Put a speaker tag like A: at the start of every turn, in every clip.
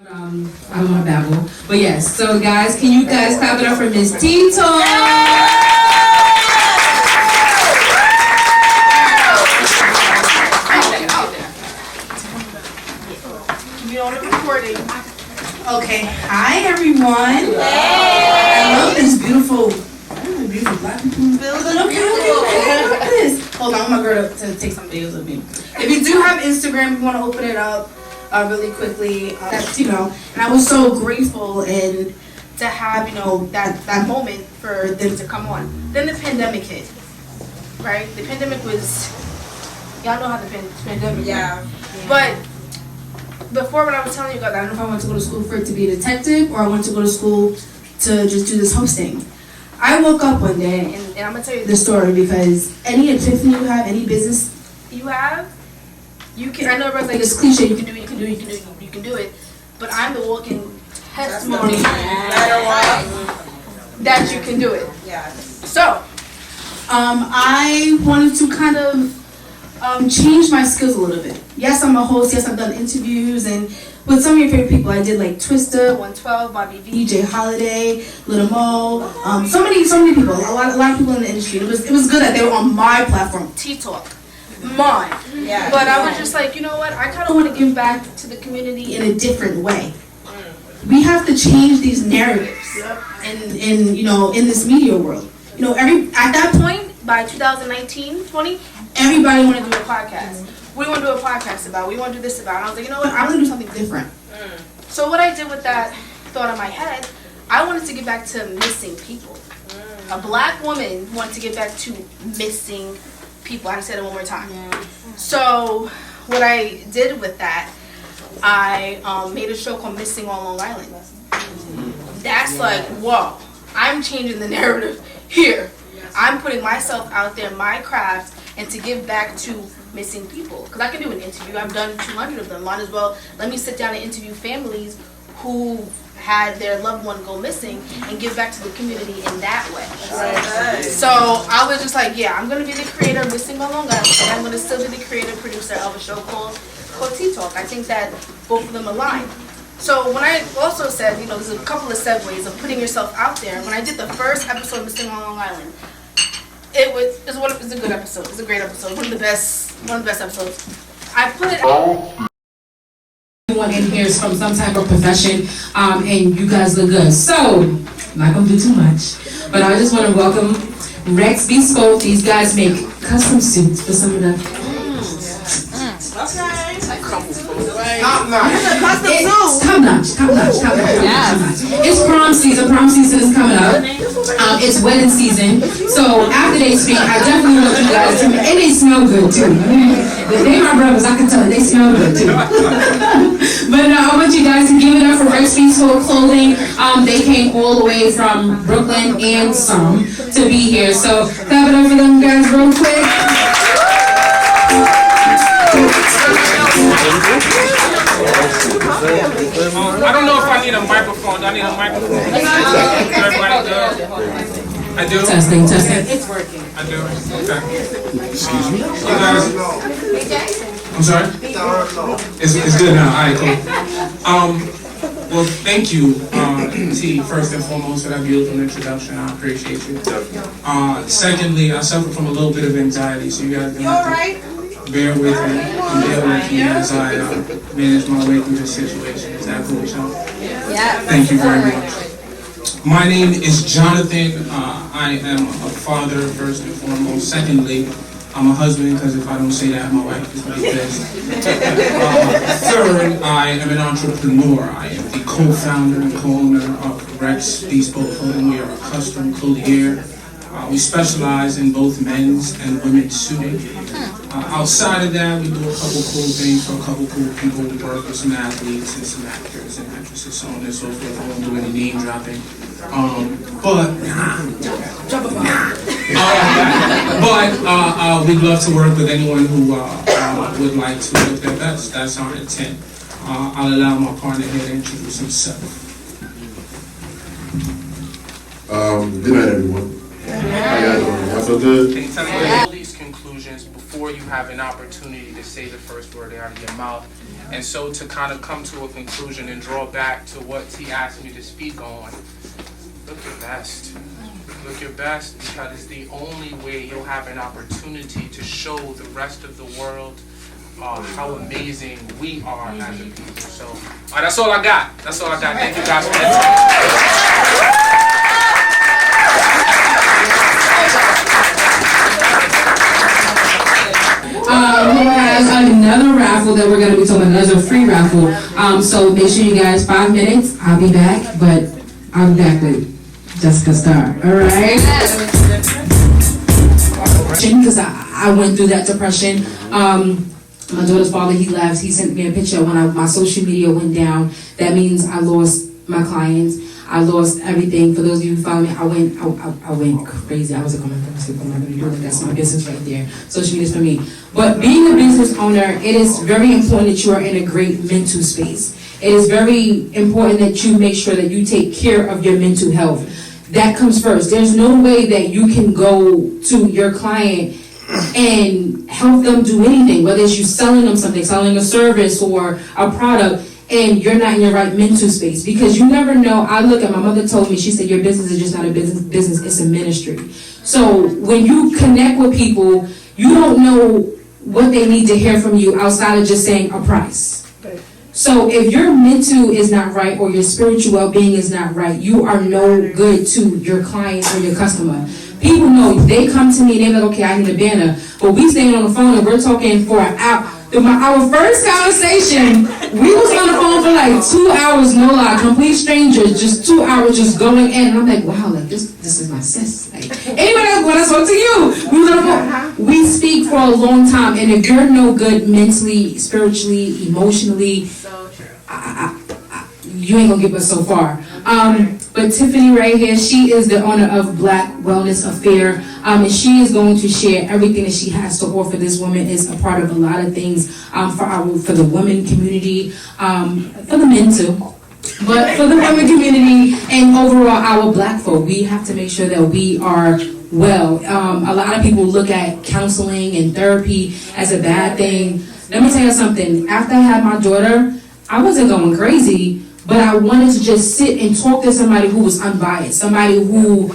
A: I don't want to babble. But yes, so guys, can you guys clap it up for Miss Tito?
B: You on the recording.
C: Okay, hi everyone. I love this beautiful black people. Okay, look at this. Hold on, I'm gonna go to take some videos of me. If you do have Instagram, if you want to open it up really quickly, that's, and I was so grateful and to have, that moment for them to come on. Then the pandemic hit, right? The pandemic was, y'all know how the pandemic went. But before, when I was telling you guys, I don't know if I wanted to go to school for it to be a detective or I wanted to go to school to just do this hosting. I woke up one day, and I'm going to tell you this story because any epiphany you have, any business you have, you can, I know everyone's like, it's cliche, you can do it, but I'm the walking testimony that you can do it. So, I wanted to kind of change my skills a little bit. Yes, I'm a host. Yes, I've done interviews and with some of your favorite people. I did like Twista, 112, Bobby V, Jay Holiday, Little Mo, so many people. A lot of people in the industry. It was good that they were on my platform, T-Talk, mine. Yeah. But I was just like, you know what? I kind of want to give back to the community in a different way. We have to change these narratives, in this media world. At that point, by 2019-20, everybody wanted to do a podcast. What do you want to do a podcast about? What do you want to do this about? And I was like, you know what? I want to do something different. So what I did with that thought in my head, I wanted to get back to missing people. A black woman wanted to get back to missing people. I have to say it one more time. So what I did with that, I made a show called Missing on Long Island. That's like, whoa, I'm changing the narrative here. I'm putting myself out there, my craft, and to give back to missing people. Because I can do an interview. I've done 200 of them. Might as well let me sit down and interview families who had their loved one go missing and give back to the community in that way. Right. So I was just like, yeah, I'm going to be the creator of Missing on Long Island, and I'm going to still be the creative producer of a show called T-Talk. I think that both of them align. So when I also said, there's a couple of segues of putting yourself out there. When I did the first episode of Missing on Long Island, it's a good episode. It's a great episode. One of the best episodes. I put it out.
A: Everyone in here is from some type of profession, and you guys look good. So, I'm not gonna do too much, but I just want to welcome Rex Bespoke. These guys make custom suits for some of the. Top notch. It's prom season. Prom season is coming up. It's wedding season. So after they speak, I definitely want you guys to, and they smell good too. They my brothers, I can tell you, they smell good too. But I want you guys to give it up for Rex Bespoke Clothing. They came all the way from Brooklyn and some to be here. So clap it up for them guys real quick.
D: I don't know if I need a microphone. Do I need a microphone? Everybody good? I do?
A: Testing. It's working.
D: I do? Okay. Excuse me? You guys? I'm sorry? It's good now. All right, cool. Well, thank you, T, first and foremost, for that beautiful introduction. I appreciate you. Secondly, I suffer from a little bit of anxiety, so you guys can bear with me and bear with me as I manage my way through this situation. Is that cool, Sean? Yeah. Thank you very much. My name is Jonathan. I am a father, first and foremost. Secondly, I'm a husband, because if I don't say that, my wife is going to be pissed. Third, I am an entrepreneur. I am the co-founder and co-owner of Rex Bespoke Clothing. We are a custom clothier. We specialize in both men's and women's suiting. Outside of that, we do a couple cool things for a couple cool people. We work with some athletes and some actors and actresses, so on and so forth. I won't do any name dropping. We'd love to work with anyone who would like to look their best. That's our intent. I'll allow my partner here to introduce himself.
E: Good night, everyone. How y'all doing? Y'all feel good?
D: Can you tell me where all these conclude? conclusions before you have an opportunity to say the first word out of your mouth. And so to kind of come to a conclusion and draw back to what T asked me to speak on, look your best. Look your best, because it's the only way you'll have an opportunity to show the rest of the world how amazing we are as a people. So that's all I got. That's all I got. Thank you guys for that.
A: Who has another raffle that we're going to be talking about, another free raffle. So make sure you guys, 5 minutes, I'll be back, but I'll be back with Jessica Starr, alright? Because I went through that depression. My daughter's father, he left. He sent me a picture when my social media went down. That means I lost my clients. I lost everything. For those of you who follow me, I went crazy. I was like, oh my gosh, I'm not going to do that. That's my business right there. Social media is for me. But being a business owner, it is very important that you are in a great mental space. It is very important that you make sure that you take care of your mental health. That comes first. There's no way that you can go to your client and help them do anything, whether it's you selling them something, selling a service or a product, and you're not in your right mental space, because you never know. I look at, my mother told me, she said, your business is just not a business, it's a ministry. So when you connect with people, you don't know what they need to hear from you outside of just saying a price. So if your mental is not right or your spiritual well-being is not right, you are no good to your client or your customer. People know, they come to me and they're like, okay, I need a banner. But we staying on the phone and we're talking for an hour. Our first conversation, we was on the phone for like 2 hours, no lie, complete strangers, just 2 hours just going in. And I'm like, wow, like this is my sis. Like, anyway, when I spoke to you, we was on the phone. We speak for a long time, and if you're no good mentally, spiritually, emotionally,
B: So true.
A: you ain't gonna get us so far. But Tiffany right here, she is the owner of Black Wellness Affair, and she is going to share everything that she has to offer. This woman is a part of a lot of things for the women community, for the men too, but for the women community and overall our Black folk. We have to make sure that we are well. A lot of people look at counseling and therapy as a bad thing. Let me tell you something. After I had my daughter, I wasn't going crazy, but I wanted to just sit and talk to somebody who was unbiased, somebody who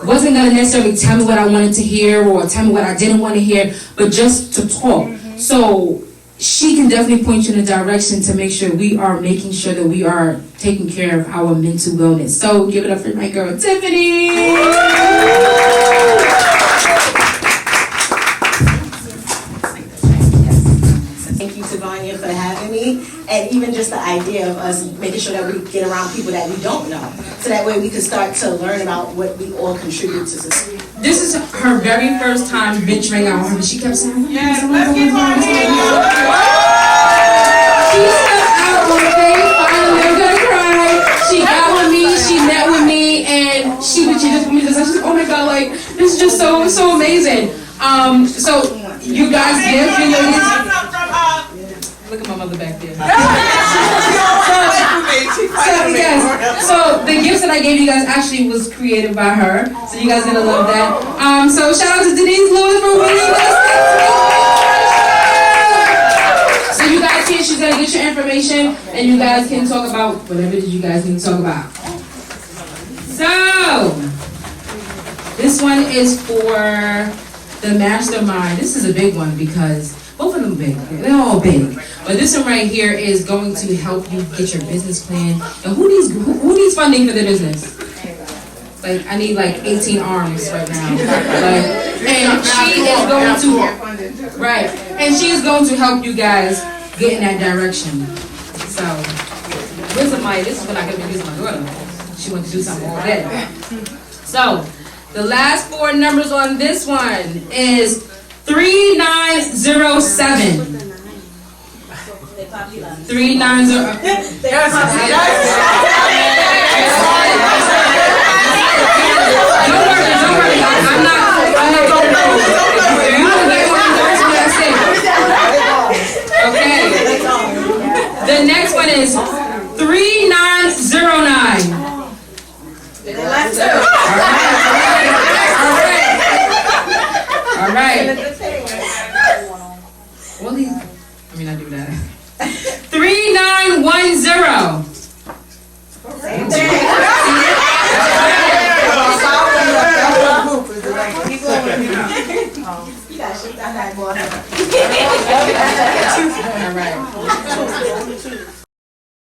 A: wasn't going to necessarily tell me what I wanted to hear or tell me what I didn't want to hear, but just to talk. So she can definitely point you in a direction to make sure we are making sure that we are taking care of our mental wellness. So give it up for my girl, Tiffany.
E: Thank you, Tyvonia, for having me, and even just the idea of us making sure that we get around people that we don't know, so that way we can start to learn about what we all contribute to society.
A: This is her very first time venturing out. She kept saying,
B: Yes, let's get on here.
A: she stepped out on faith, finally, I'm gonna cry. She got with me, she met with me, and she just put me this. I was like, oh my god, like, this is just so amazing. So you guys give me look at my mother back there. So the gifts that I gave you guys actually was created by her. So you guys gonna love that. So shout out to Denise Lewis for winning this. So you guys here, she's gonna get your information and you guys can talk about whatever it is you guys need to talk about. So this one is for the mastermind. This is a big one because both of them big. They're all big. But this one right here is going to help you get your business plan. And who needs funding for their business? Like, I need like 18 arms right now. And she is going to, right. And she is going to help you guys get in that direction. So, this is when I get to use my daughter. She wants to do something all day. So, the last 4 numbers on this one is 3907. 3907. Don't worry. I'm not. Okay. The next one is 3909. All right. 3910.
E: Same thing.